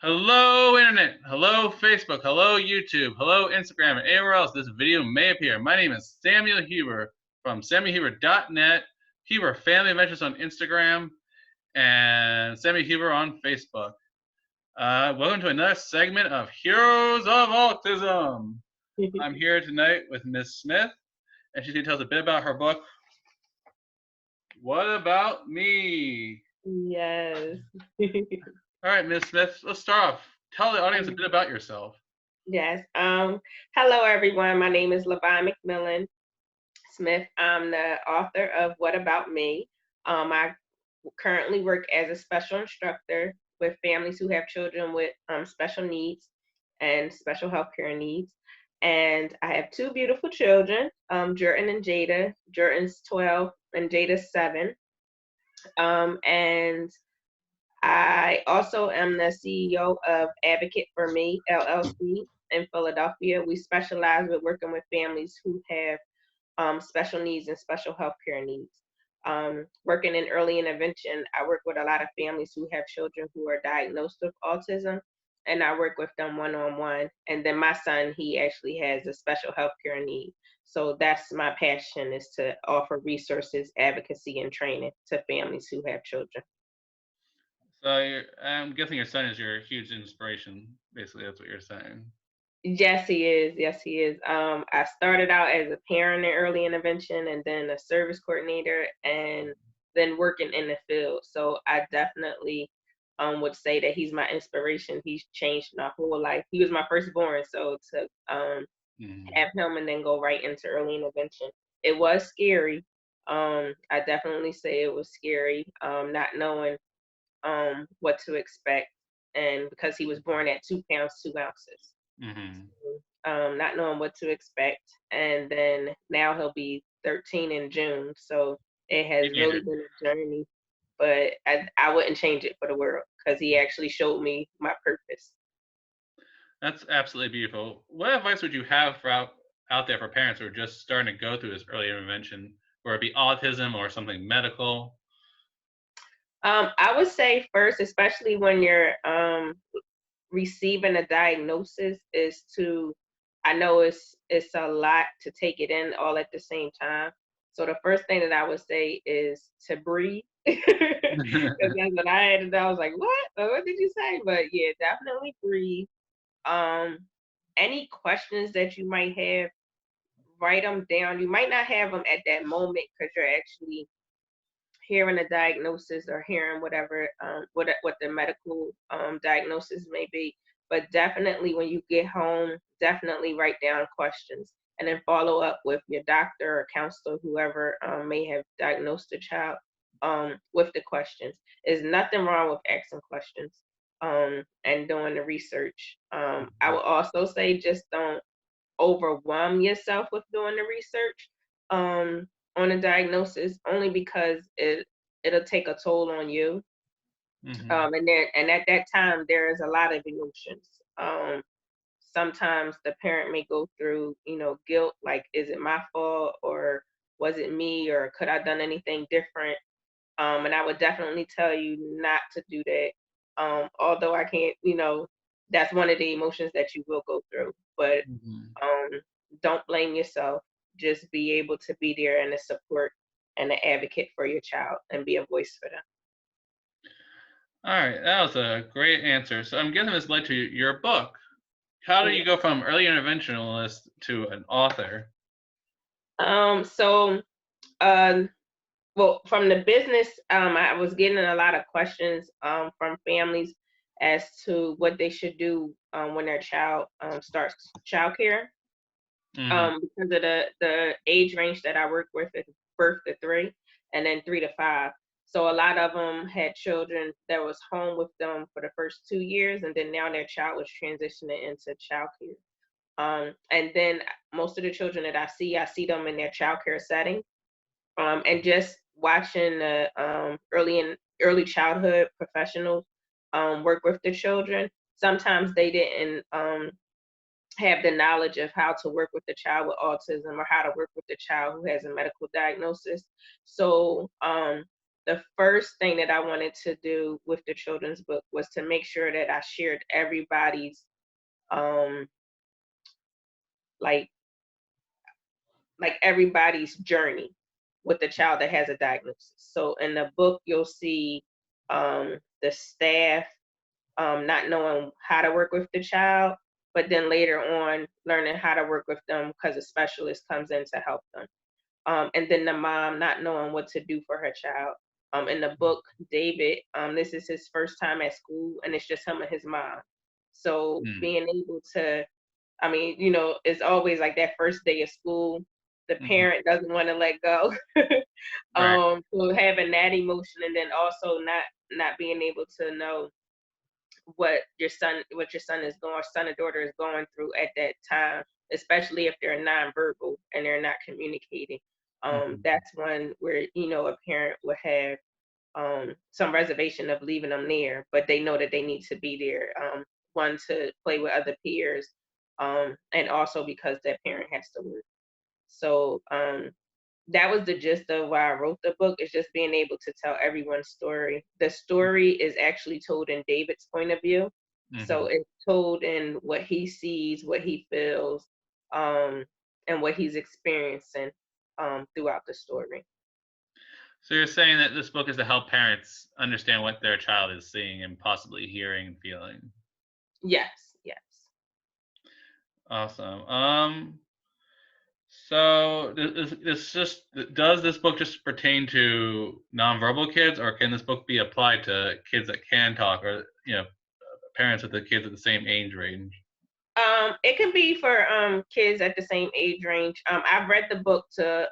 Hello, Internet. Hello, Facebook. Hello, YouTube. Hello, Instagram, and anywhere else this video may appear. My name is Samuel Huber from SamuelHuber.net, Huber Family Adventures on Instagram, and Samuel Huber on Facebook. Welcome to another segment of Heroes of Autism. I'm here tonight with Ms. Smith, and she's going to tell us a bit about her book, What About Me? Yes. All right, Ms. Smith, let's start off. Tell the audience a bit about yourself. Yes. Hello everyone. My name is LVonne Mcmillian-Smith. I'm the author of What About Me. I currently work as a special instructor with families who have children with special needs and special healthcare needs. And I have two beautiful children, Jordan and Jada. Jordan's 12 and Jada's 7. And I also am the CEO of Advocate for Me, LLC, in Philadelphia. We specialize with working with families who have special needs and special healthcare needs. Working in early intervention, I work with a lot of families who have children who are diagnosed with autism, and I work with them one-on-one. And then my son, he actually has a special healthcare need. So that's my passion, is to offer resources, advocacy, and training to families who have children. So I'm guessing your son is your huge inspiration. Basically, that's what you're saying. Yes, he is. Yes, he is. I started out as a parent in early intervention and then a service coordinator and then working in the field. So I definitely would say that he's my inspiration. He's changed my whole life. He was my firstborn, so to Mhm. have him and then go right into early intervention, it was scary. I definitely say it was scary, not knowing what to expect, and because he was born at 2 pounds 2 ounces, Mhm. not knowing what to expect. And then now he'll be 13 in June. So it has Teenager. really been a journey, but I wouldn't change it for the world because he actually showed me my purpose. That's absolutely beautiful. What advice would you have for out there for parents who are just starting to go through this early intervention, whether it be autism or something medical? I would say first, especially when you're receiving a diagnosis, is to, I know it's a lot to take it in all at the same time. So the first thing that I would say is to breathe. Because that's what I had to do. I was like, what did you say? But yeah, definitely breathe. um any questions that you might have, write them down. You might not have them at that moment because you're actually hearing a diagnosis or hearing whatever, what the medical diagnosis may be. But definitely when you get home, definitely write down questions and then follow up with your doctor or counselor, whoever may have diagnosed the child, with the questions. There's nothing wrong with asking questions and doing the research. I would also say just don't overwhelm yourself with doing the research on a diagnosis, only because it'll take a toll on you. Mhm. And at that time there is a lot of emotions. Sometimes the parent may go through, guilt, like, is it my fault, or was it me, or could I done anything different? And I would definitely tell you not to do that. Although I can't, that's one of the emotions that you will go through. But Mhm. um, don't blame yourself. Just be able to be there and a support and an advocate for your child and be a voice for them. All right, that was a great answer. So I'm guessing this led to your book. How do Yeah. you go from early interventionalist to an author? So, uh, well, from the business, I was getting a lot of questions from families as to what they should do when their child starts childcare. Mhm. Because of the age range that I work with is birth to 3 and then 3 to 5. So a lot of them had children that was home with them for the first 2 years, and then now their child was transitioning into childcare. And then most of the children that I see them in their childcare setting. And just watching the early childhood professionals work with the children. Sometimes they didn't have the knowledge of how to work with the child with autism or how to work with the child who has a medical diagnosis. So the first thing that I wanted to do with the children's book was to make sure that I shared everybody's um like everybody's journey with the child that has a diagnosis. So in the book you'll see the staff not knowing how to work with the child, but then later on learning how to work with them because a specialist comes in to help them. And then the mom not knowing what to do for her child. In the book, David, this is his first time at school, and it's just him and his mom. So Mm. being able to, I mean, it's always like that first day of school, the Hmm. parent doesn't want to let go. Right. So having that emotion, and then also not being able to know what your son is going, son or daughter is going through at that time, especially if they're nonverbal and they're not communicating. Hmm. That's one where a parent would have some reservation of leaving them there, but they know that they need to be there. One, to play with other peers, and also because that parent has to work. So that was the gist of why I wrote the book, is just being able to tell everyone's story. The story is actually told in David's point of view. So Hmm. it's told in what he sees, what he feels, um, and what he's experiencing throughout the story. So you're saying that this book is to help parents understand what their child is seeing and possibly hearing and feeling. Yes, yes. Awesome. So does this book just pertain to nonverbal kids, or can this book be applied to kids that can talk, or parents with the kids at the same age range? It can be for kids at the same age range. I've read the book to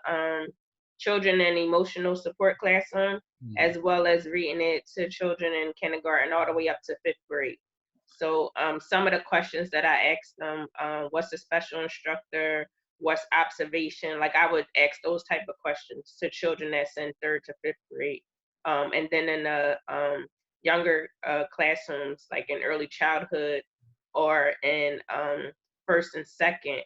children in emotional support classroom, Mm. as well as reading it to children in kindergarten all the way up to fifth grade. So some of the questions that I asked them, what's a special instructor? What's observation? Like I would ask those type of questions to children that's in third to fifth grade. And then in the younger classrooms, like in early childhood, or in first and second,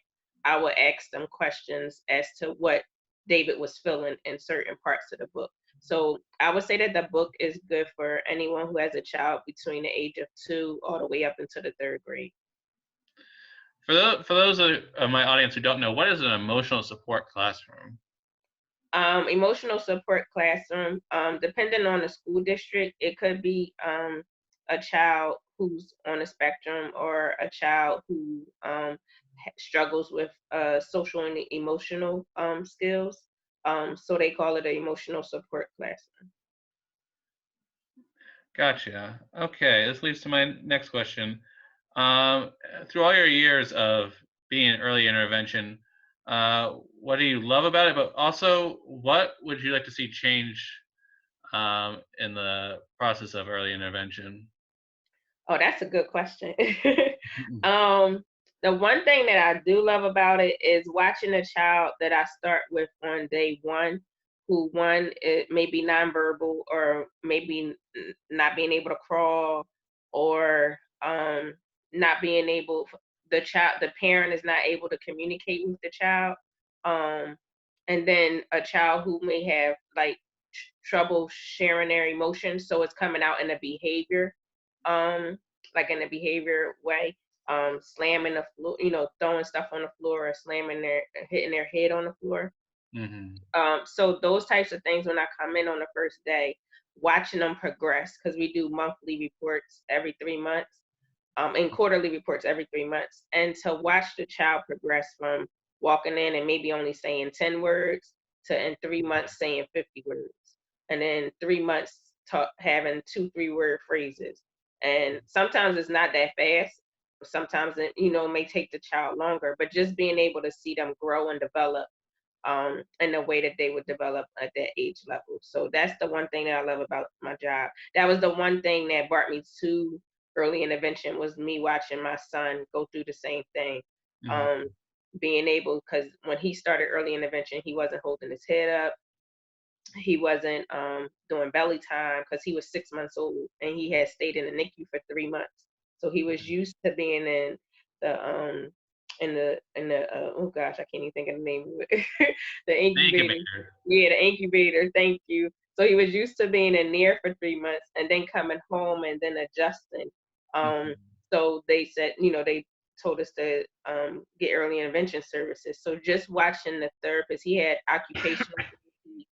I would ask them questions as to what David was feeling in certain parts of the book. So I would say that the book is good for anyone who has a child between the age of 2 all the way up into the third grade. For those of my audience who don't know, what is an emotional support classroom? Emotional support classroom, depending on the school district, it could be a child who's on a spectrum, or a child who struggles with social and emotional skills. So they call it an emotional support classroom. Gotcha. Okay, this leads to my next question. Um, Through all your years of being in early intervention, what do you love about it? But also, what would you like to see change in the process of early intervention? Oh, that's a good question. um, the one thing that I do love about it is watching a child that I start with on day one, who one, it may be nonverbal, or maybe not being able to crawl, or not being able, the parent is not able to communicate with the child. Um, and then a child who may have like trouble sharing their emotions, so it's coming out in a behavior, um, like in a behavior way, slamming the floor, throwing stuff on the floor, or hitting their head on the floor. Hmm. So those types of things, when I come in on the first day, watching them progress, because we do monthly reports every 3 months, and quarterly reports every 3 months, and to watch the child progress from walking in and maybe only saying 10 words to in 3 months saying 50 words, and then 3 months having 2 3 word phrases. And sometimes it's not that fast, sometimes it may take the child longer, but just being able to see them grow and develop in the way that they would develop at that age level. So that's the one thing that I love about my job. That was the one thing that brought me to early intervention, was me watching my son go through the same thing. Hmm. Um, Being able, because when he started early intervention, he wasn't holding his head up. He wasn't doing belly time because he was 6 months old, and he had stayed in the NICU for 3 months. So he was used to being in the oh gosh, I can't even think of the name of it. The The incubator. incubator. Yeah, the incubator. Thank you. So he was used to being in there for 3 months and then coming home and then adjusting. Um, Mhm. so they said, they told us to get early intervention services. So just watching the therapist, he had occupational therapy,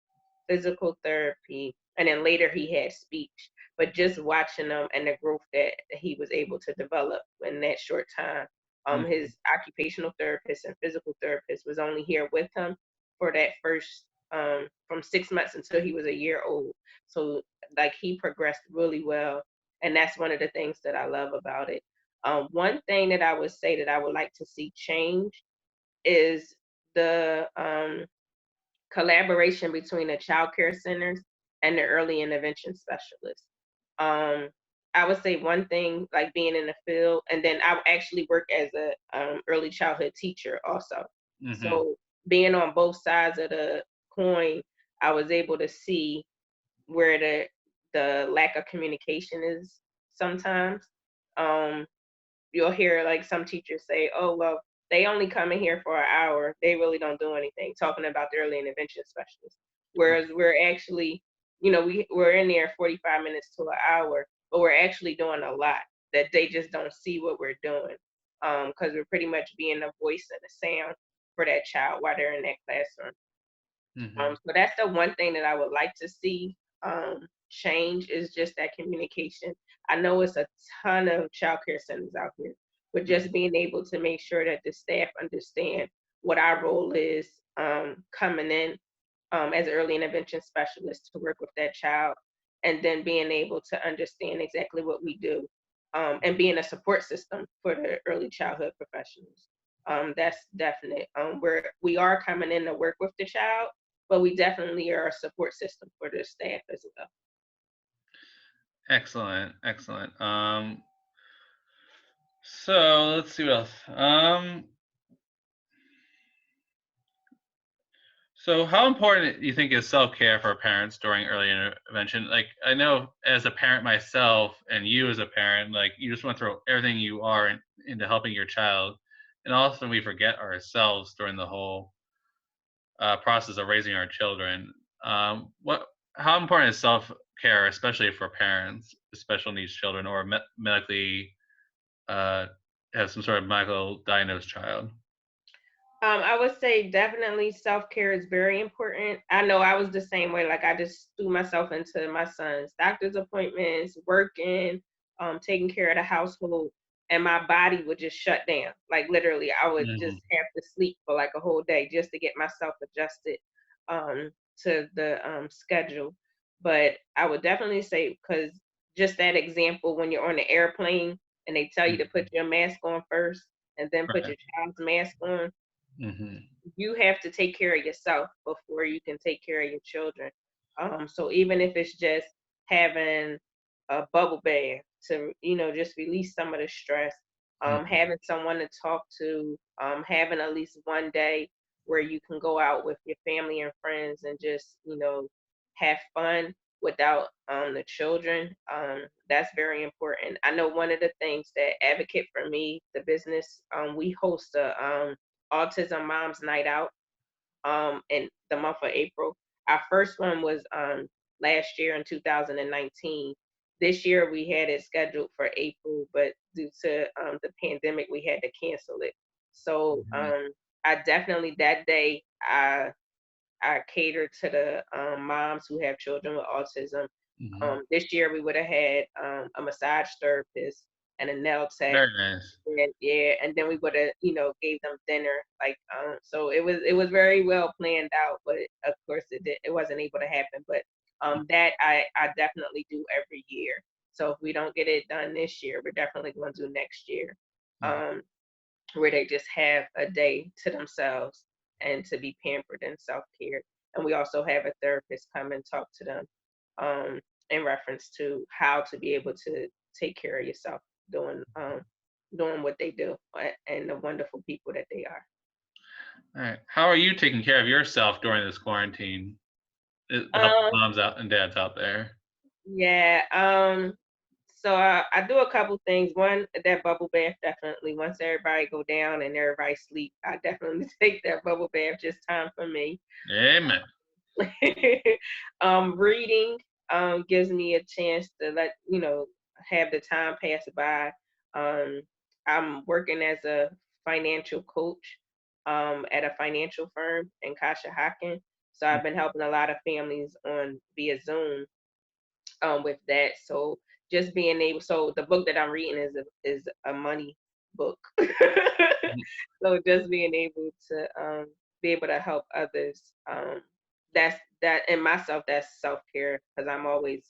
physical therapy, and then later he had speech. But just watching him and the growth that he was able to develop in that short time. Mhm. His occupational therapist and physical therapist was only here with him for that first from 6 months until he was a year old. So like he progressed really well, and that's one of the things that I love about it. One thing that I would say that I would like to see change is the collaboration between the child care centers and the early intervention specialists. Um, I would say one thing, like being in the field, and then I actually work as a early childhood teacher also. Mhm. So being on both sides of the coin, I was able to see where the lack of communication is sometimes. Um, you'll hear like some teachers say, "Oh, well, they only come in here for an hour. They really don't do anything," talking about the early intervention specialist. Whereas we're actually, we're in there 45 minutes to an hour, but we're actually doing a lot that they just don't see what we're doing. Because we're pretty much being a voice and a sound for that child while they're in that classroom. Mhm. So that's the one thing that I would like to see change is just that communication. I know it's a ton of childcare centers out here, but just being able to make sure that the staff understand what our role is coming in as early intervention specialists to work with that child, and then being able to understand exactly what we do and being a support system for the early childhood professionals. That's definite. We are coming in to work with the child, but we definitely are a support system for the staff as well. Excellent, excellent. So let's see what else. So how important do you think is self-care for parents during early intervention? Like, I know as a parent myself, and you as a parent, like you just want to throw everything you are into helping your child, and often we forget ourselves during the whole process of raising our children. What? How important is self-care, especially for parents, with special needs children, or medically uh, have some sort of medical diagnosed child? I would say definitely self care is very important. I know I was the same way. Like I just threw myself into my son's doctor's appointments, working, taking care of the household, and my body would just shut down. Like literally, I would just Mhm. have to sleep for like a whole day just to get myself adjusted um, to the schedule. But I would definitely say because just that example, when you're on the airplane and they tell you to put Mhm. your mask on first and then put Right. your child's mask on, Mhm. you have to take care of yourself before you can take care of your children. So even if it's just having a bubble bath to, just release some of the stress, Mhm. having someone to talk to, having at least one day where you can go out with your family and friends and just, have fun without the children. That's very important. I know one of the things that advocate for me, the business, we host a Autism Moms Night Out in the month of April. Our first one was last year in 2019. This year we had it scheduled for April, but due to the pandemic, we had to cancel it. So Mhm. I definitely that day I cater to the moms who have children with autism. Mhm. This year we would have had a massage therapist and a nail tech, Very nice. and yeah, and then we would have, gave them dinner. Like, so it was very well planned out, but of course it wasn't able to happen. But that I definitely do every year. So if we don't get it done this year, we're definitely going to do next year. Mhm. Um, where they just have a day to themselves and to be pampered and self care. And we also have a therapist come and talk to them um, in reference to how to be able to take care of yourself doing what they do and the wonderful people that they are. All right. How are you taking care of yourself during this quarantine? Help Um, moms out and dads out there. yeah. So I do a couple things. One, that bubble bath definitely. Once everybody go down and everybody sleep, I definitely take that bubble bath. Just time for me. Amen. Reading gives me a chance to have the time pass by. Um, I'm working as a financial coach at a financial firm in Conshohocken. So I've been helping a lot of families on via Zoom with that. So just being able, so the book that I'm reading is a money book. So just being able to be able to help others, that's that and myself. That's self care because I'm always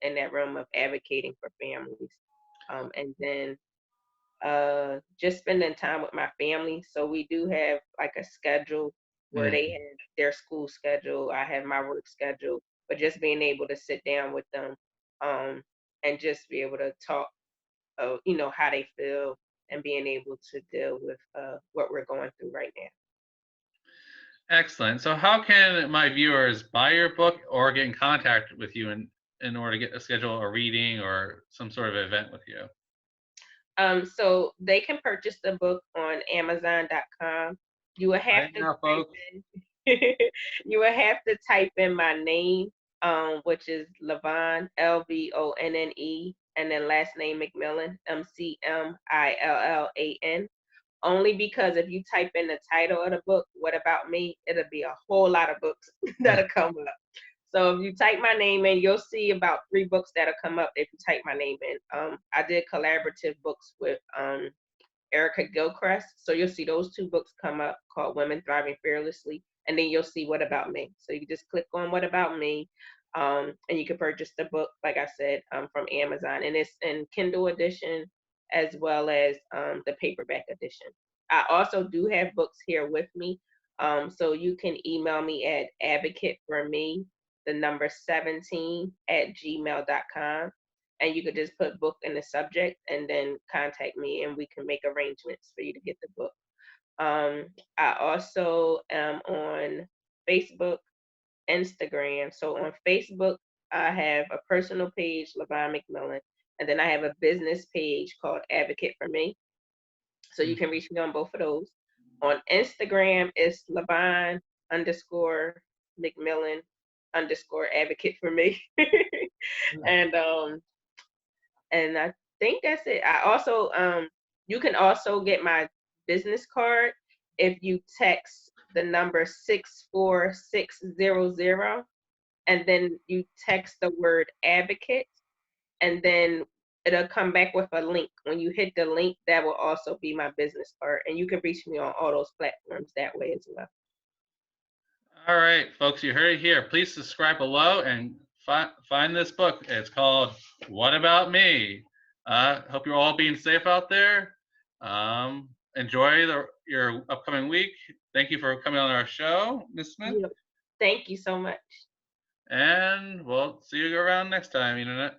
in that realm of advocating for families, and then just spending time with my family. So we do have like a schedule where they Mm. have their school schedule, I have my work schedule, but just being able to sit down with them um, and just be able to talk, how they feel and being able to deal with what we're going through right now. Excellent. So, how can my viewers buy your book or get in contact with you in order to get a schedule a reading or some sort of event with you? So they can purchase the book on Amazon.com. You will have Right to now, type folks. in you will have to type in my name, which is LVonne, LVonne, and then last name McMillan, Mcmillan. Only because if you type in the title of the book, What About Me, it'll be a whole lot of books that'll come up. So if you type my name in, you'll see about 3 books that'll come up if you type my name in. I did collaborative books with Erica Gilchrist. So you'll see those 2 books come up called Women Thriving Fearlessly. And then you'll see What About Me. So you just click on What About Me. And you can purchase the book, like I said, from Amazon. And it's in Kindle edition as well as the paperback edition. I also do have books here with me. So you can email me at advocateforme, the number 17 at gmail.com, and you could just put book in the subject and then contact me and we can make arrangements for you to get the book. I also am on Facebook, Instagram. So on Facebook, I have a personal page, LVonne McMillan, and then I have a business page called Advocate for Me. So you can reach me on both of those. On Instagram, it's LVonne underscore McMillan underscore advocate for me. and and I think that's it. I also you can also get my business card if you text the number 64600 and then you text the word advocate and then it'll come back with a link. When you hit the link, that will also be my business card and you can reach me on all those platforms that way as well. All right, folks, you heard it here. Please subscribe below and find this book. It's called What About Me? Hope you're all being safe out there. Enjoy your upcoming week. Thank you for coming on our show, Ms. Smith. Yep. Thank you so much. And we'll see you around next time, Internet.